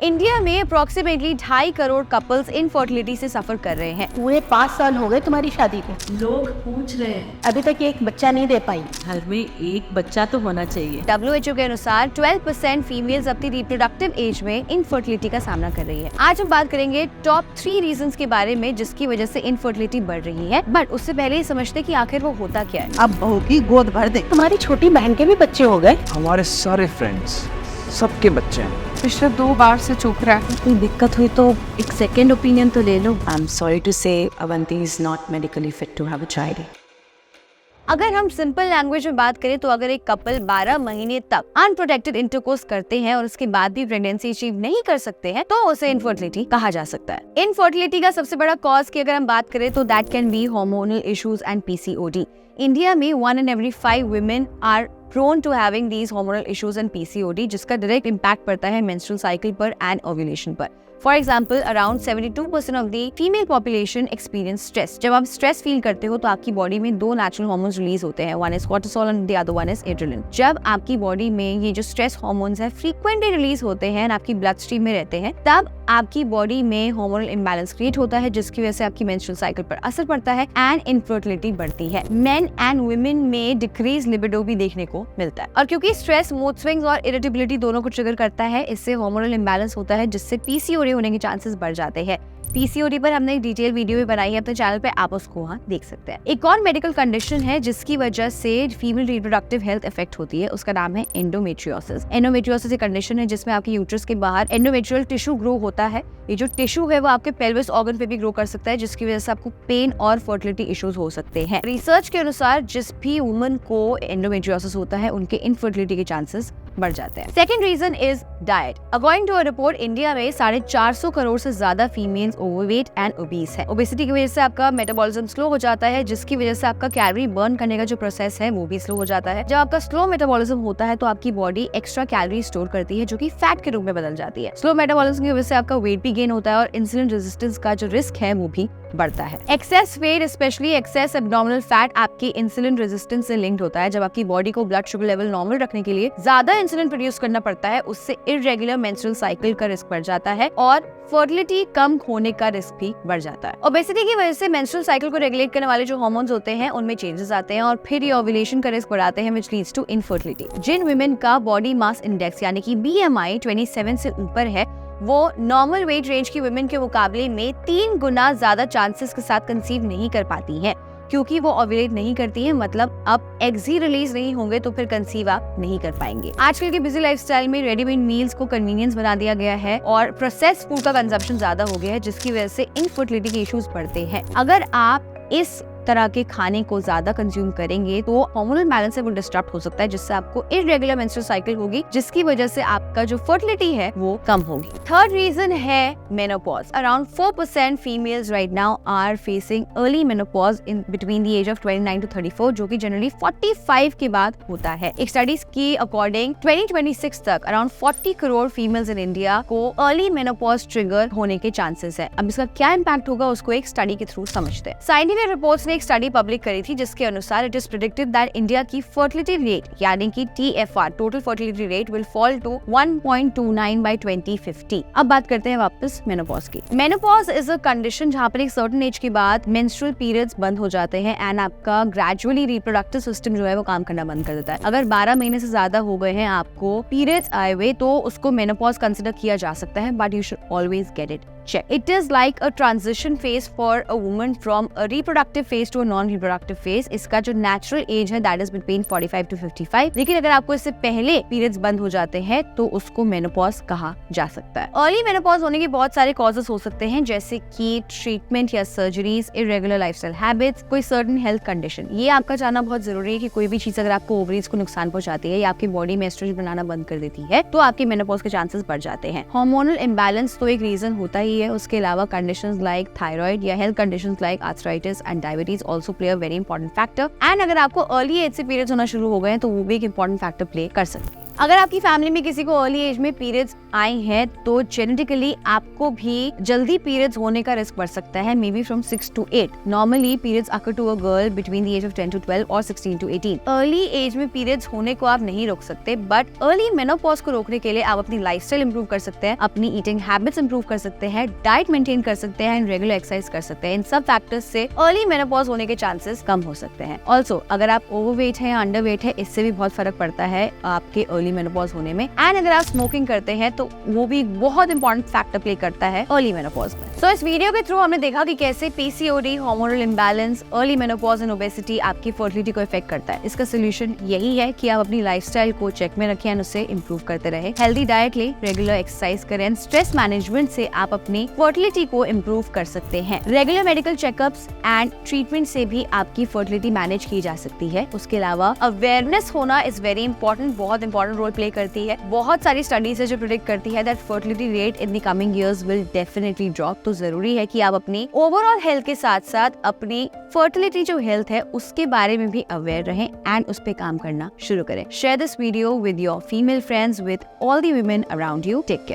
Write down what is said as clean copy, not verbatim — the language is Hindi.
इंडिया में अप्रोक्सीमेटली 2.5 करोड़ कपल्स इनफर्टिलिटी से सफर कर रहे हैं। पूरे 5 साल हो गए तुम्हारी शादी को, लोग पूछ रहे हैं अभी तक एक बच्चा नहीं दे पाई। घर में एक बच्चा तो होना चाहिए। WHO के अनुसार 12% फीमेल्स अपनी रिप्रोडक्टिव एज में इनफर्टिलिटी का सामना कर रही है। आज हम बात करेंगे टॉप 3 रीजंस के बारे में जिसकी वजह से इनफर्टिलिटी बढ़ रही है। बट उससे पहले ही समझते कि आखिर वो होता क्या है। अब बहू की गोद भर दे। तुम्हारी छोटी बहन के भी बच्चे हो गए। हमारे सारे फ्रेंड्स सबके बच्चे हैं। पिछले 2 बार से चूक रहा है। कोई दिक्कत हुई तो एक सेकेंड ओपिनियन तो ले लो। I'm sorry to say Avanti is not medically fit to have a child. अगर हम सिंपल लैंग्वेज में बात करें तो अगर एक कपल 12 महीने तक अनप्रोटेक्टेड इंटरकोर्स करते हैं और उसके बाद भी प्रेगनेंसी अचीव नहीं कर सकते हैं तो उसे इनफर्टिलिटी कहा जा सकता है। इनफर्टिलिटी का सबसे बड़ा कॉज की अगर हम बात करें तो that can be hormonal issues and PCOD। India में 1 in every 5 women are prone to having these hormonal issues and PCOD, जिसका डायरेक्ट इम्पैक्ट पड़ता है मेंस्ट्रुअल साइकिल पर एंड ओव्यूलेशन पर। For example, around 72% of the female population experience stress. जब आप स्ट्रेस फील करते हो तो आपकी बॉडी में 2 नेचुरल हार्मोन्स रिलीज होते हैं, one is cortisol and the other one is adrenaline. जब आपकी बॉडी में ये जो स्ट्रेस हार्मोन्स है फ्रीक्वेंटली रिलीज होते हैं, आपकी ब्लड स्ट्रीम में रहते हैं, तब आपकी बॉडी में हार्मोनल इम्बैलेंस क्रिएट होता है जिसकी वजह से आपकी मेंस्ट्रुअल साइकिल पर असर पड़ता है एंड इनफर्टिलिटी बढ़ती है। मेन एंड वुमेन में डिक्रीज लिबिडो भी देखने को मिलता है। और क्योंकि स्ट्रेस, मूड स्विंग्स और इरिटेबिलिटी दोनों को ट्रिगर करता है, इससे हार्मोनल इम्बैलेंस होता है जिससे PCOD होने के चांसेस बढ़ जाते हैं। PCOD पर हमने एक डिटेल वीडियो भी बनाई है अपने चैनल पे, आप उसको वहाँ देख सकते हैं। एक और मेडिकल कंडीशन है जिसकी वजह से फीमेल रिप्रोडक्टिव हेल्थ इफेक्ट होती है, उसका नाम है एंडोमेट्रियोसिस। एंडोमेट्रियोसिस एक कंडीशन है जिसमें आपके यूट्रस के बाहर एंडोमेट्रियल टिश्यू ग्रो होता है। ये जो टिश्यू है वो आपके पेल्विस ऑर्गन पे भी ग्रो कर सकता है जिसकी वजह से आपको पेन और फर्टिलिटी इश्यूज हो सकते हैं। रिसर्च के अनुसार जिस भी वुमन को एंडोमेट्रियोसिस होता है उनके इनफर्टिलिटी के चांसेस बढ़ जाते हैं। Second reason is diet. According to a report, India में 450 करोड़ से ज्यादा फीमेल्स ओवरवेट एंड ओबीस है। ओबेसिटी की वजह से आपका मेटाबॉलिज्म स्लो हो जाता है जिसकी वजह से आपका कैलोरी बर्न करने का जो प्रोसेस है वो भी स्लो हो जाता है। जब आपका स्लो मेटाबॉलिज्म होता है तो आपकी बॉडी एक्स्ट्रा कैलोरी स्टोर करती है जो कि फैट के रूप में बदल जाती है। स्लो मेटाबॉलिज्म की वजह से आपका वेट भी गेन होता है और इंसुलिन रेजिस्टेंस का जो रिस्क है वो भी बढ़ता है। Excess weight, especially excess abdominal fat, आपकी इंसुलिन रेजिस्टेंस से लिंक्ड होता है। जब आपकी बॉडी को ब्लड शुगर लेवल नॉर्मल रखने के लिए ज्यादा इंसुलिन प्रोड्यूस करना पड़ता है, उससे इर्रेगुलर मेंस्ट्रुअल साइकिल का रिस्क बढ़ जाता है और फर्टिलिटी कम होने का रिस्क भी बढ़ जाता है। ओबेसिटी की वजह से मेंस्ट्रुअल साइकिल को रेगुलेट करने वाले जो हार्मोन्स होते हैं उनमें चेंजेस आते हैं और फिर ये ओव्यूलेशन का रिस्क बढ़ाते हैं व्हिच लीड्स टू इनफर्टिलिटी। जिन वुमेन का बॉडी मास इंडेक्स यानी कि BMI 27 से ऊपर है वो नॉर्मल वेट रेंज की वुमेन के मुकाबले में 3 गुना ज्यादा चांसेस के साथ कंसीव नहीं कर पाती हैं क्योंकि वो ओव्यूलेट नहीं करती हैं। मतलब अब एग्स ही रिलीज नहीं होंगे तो फिर कंसीव आप नहीं कर पाएंगे। आजकल की बिजी लाइफस्टाइल में रेडीमेड मील्स को कन्वीनियंस बना दिया गया है और प्रोसेस्ड फूड का कंजप्शन ज्यादा हो गया है जिसकी वजह से इनफर्टिलिटी के इश्यूज बढ़ते हैं। अगर आप इस तरह के खाने को ज्यादा कंज्यूम करेंगे तो हार्मोनल बैलेंस है वो डिस्टर्ब हो सकता है जिससे आपको इर्रेगुलर मेंस्ट्रुअल साइकिल होगी जिसकी वजह से आपका जो फर्टिलिटी है वो कम होगी। थर्ड रीजन है menopause. Around 4% females right now are facing early menopause in between the age of 29 to 34 जो कि जनरली 45 के बाद होता है। एक स्टडीज की अकॉर्डिंग 2026 तक around 40 crore females in India को अर्ली मेनोपॉज ट्रिगर होने के चांसेस है। अब इसका क्या इम्पैक्ट होगा उसको एक स्टडी के थ्रू समझते हैं। साइंटिफिक रिपोर्ट्स ने एक स्टडी पब्लिक करी थी जिसके अनुसार it is predicted that India की फर्टिलिटी रेट यानी कि TFR total fertility rate will fall to 1.29 by 2050। अब बात करते हैं वापस मेनोपॉज की। मेनोपॉज इज अ कंडीशन जहां पर एक सर्टेन एज के बाद मेंस्ट्रुअल पीरियड्स बंद हो जाते हैं एंड आपका ग्रेजुअली रिप्रोडक्टिव सिस्टम जो है वो काम करना बंद कर देता है। अगर 12 महीने से ज्यादा हो गए हैं आपको पीरियड्स आए हुए तो उसको मेनोपॉज कंसिडर किया जा सकता है but you should always get it check. It is like a transition phase for a woman from a reproductive phase to a non-reproductive phase. इसका जो natural age है that is between 45 to 55. लेकिन अगर आपको इससे पहले periods बंद हो जाते हैं तो उसको menopause कहा जा सकता है। Early menopause होने के बहुत सारे causes हो सकते हैं जैसे कि treatment या surgeries, irregular lifestyle habits, कोई certain health condition। ये आपका जानना बहुत जरूरी है कि कोई भी चीज अगर आपको ovaries को नुकसान पहुंचाती है या आपकी बॉडी में एस्ट्रोजन बनाना बंद कर देती है तो आपके menopause के चांसेस बढ़ जाते हैं। Hormonal imbalance तो एक रीजन होता ही है, उसके अलावा कंडीशंस लाइक थायराइड या health conditions like arthritis and diabetes also play a very important factor. And अगर आपको अर्ली एज से पीरियड्स होना शुरू हो गए हैं तो वो भी एक इंपॉर्टेंट फैक्टर प्ले कर सकते हैं। अगर आपकी फैमिली में किसी को अर्ली एज में पीरियड्स आए हैं तो जेनेटिकली आपको भी जल्दी पीरियड्स होने का रिस्क बढ़ सकता है, may be from 6 to 8. Normally periods occur to a girl between the age of 10 to 12 और 16 to 18. अर्ली एज में पीरियड्स होने को आप नहीं रोक सकते, बट अर्ली मेनोपॉज को रोकने के लिए आप अपनी लाइफस्टाइल इंप्रूव कर सकते हैं, अपनी ईटिंग हैबिट्स इंप्रूव कर सकते हैं, डाइट मेंटेन कर सकते हैं एंड रेगुलर एक्सरसाइज कर सकते हैं. इन सब फैक्टर्स से अर्ली मेनोपॉज होने के चांसेस कम हो सकते हैं. ऑल्सो अगर आप ओवरवेट है या अंडरवेट है, इससे भी बहुत फर्क पड़ता है आपके अर्ली मेनोपॉज होने में. एंड अगर आप स्मोकिंग करते हैं तो वो भी बहुत इंपॉर्टेंट फैक्टर प्ले करता है अर्ली मेनोपॉज में. सो इस वीडियो के थ्रू हमने देखा कि कैसे PCOD, hormonal imbalance, early menopause and obesity आपकी फर्टिलिटी को इफेक्ट करता है. इसका सोल्यूशन यही है कि आप अपनी लाइफस्टाइल को चेक में रखें और उसे इंप्रूव करते रहे. हेल्दी डाइट ले, रेगुलर एक्सरसाइज करें, स्ट्रेस मैनेजमेंट से आप अपनी फर्टिलिटी को इंप्रूव कर सकते हैं. Regular medical checkups and treatment से भी आपकी फर्टिलिटी मैनेज की जा सकती है. उसके अलावा अवेयरनेस होना इज वेरी इंपॉर्टेंट, बहुत इंपॉर्टेंट रोल प्ले करती है. बहुत सारी स्टडीज है जो प्रेडिक्ट करती है that fertility rate in the coming years will definitely drop. तो जरूरी है कि आप अपनी ओवरऑल हेल्थ के साथ साथ अपनी फर्टिलिटी जो हेल्थ है उसके बारे में भी अवेयर रहें एंड उस पे काम करना शुरू करें. Share this video with your female friends, with all the women around you. Take care.